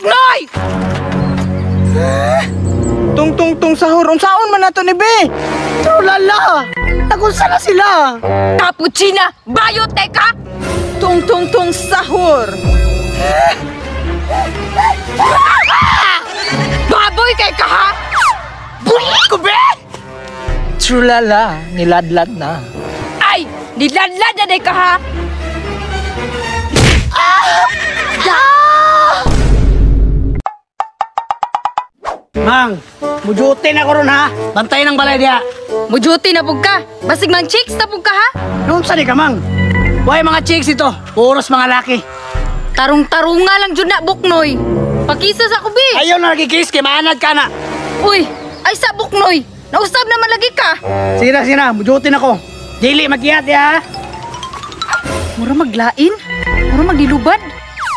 Buknoy! Tung sahur, unsaon man nato ni be? Trulala! Nagunsa na sila! Cappuccina, bioteka! Tung sahur! Baboy kay ka ha? Bulit ko be! Trulala, niladlad na. Ay! Niladlad na day ka ha? Mang, mujuti na ko ron ha. Bantay ng balay diha. Mujuti na pug ka. Basig mang chicks na pug ka ha? Noon sa di ka, Mang? Why mga chicks ito? Puros mga laki. Tarung-tarunga lang jud na Buknoy. Pakisa sa kubi. Ayaw na nagkikis kay maanad ka na. Uy, ay sa Buknoy. Nausab naman lagi ka. Sina, mujuti na ko. Dili magkiyat ya. Mura maglain? Mura magdilubad?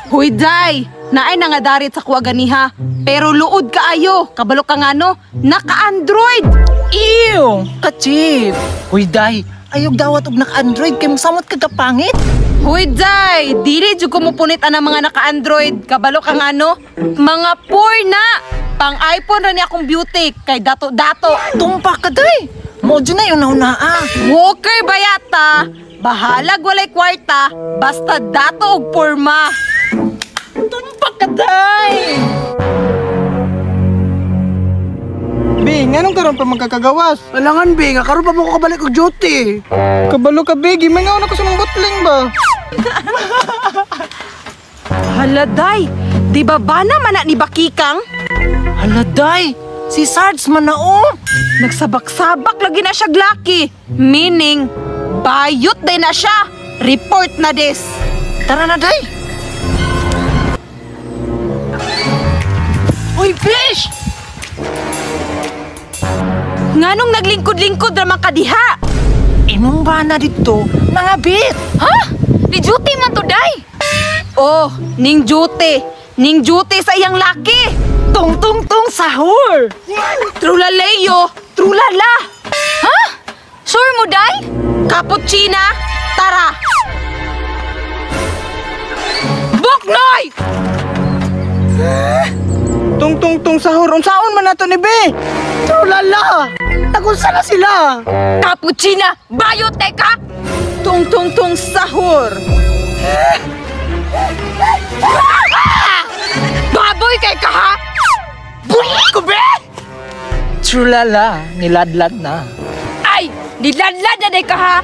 Huy, day! Naay na nga darit sa kuwaganiha. Pero luod ka ayo. Kabalo ka nga no, naka-Android! Ew! Kachip! Uy, day! Ayog dawat og naka-Android kay mosamot ka kapangit. Huy, day! Dili jud ko mupunit ang mga naka-Android. Kabalo ka nga no, mga poor na! Pang iPhone ra ni akong beauty kay dato-dato. Tumpak ka, day! Mojo na yung naunaa. Walker bayata! Bahalag walay kwarta, basta dato og porma. Tumpak ka, day! Be, nganong karon pa magkakagawas? Alangan, Be, nga karon pa mo ko kabalik og duty. Kabalo ka, be. Gimingaw na ko sa mga butling ba? Haladay, di ba bana man na ni Bakikang? Haladay! Si Sarge man na oh! Nagsabak-sabak lagi na siya glaki. Meaning, bayot din na siya. Report na des. Tara na, day! Uy, fish! Nganong naglingkod-lingkod ramang kadiha? Imong ba na dito? Mga bit! Ha? Ni duty man to, day? Oh, ning duty. Ning duty sa iyang laki. Tung sahur! Trulaleyo! Trulala! Ha? Sure mo, day? Cappuccina? Tara! Buknoy! Tung sahur, unsaon man nato ni be? Trulala! Nagunsa na sila! Cappuccina, bioteka! Tung sahur! Baboy kay ka ha? Bulit ko be! Trulala, niladlad na. Ay! Niladlad na day ka ha?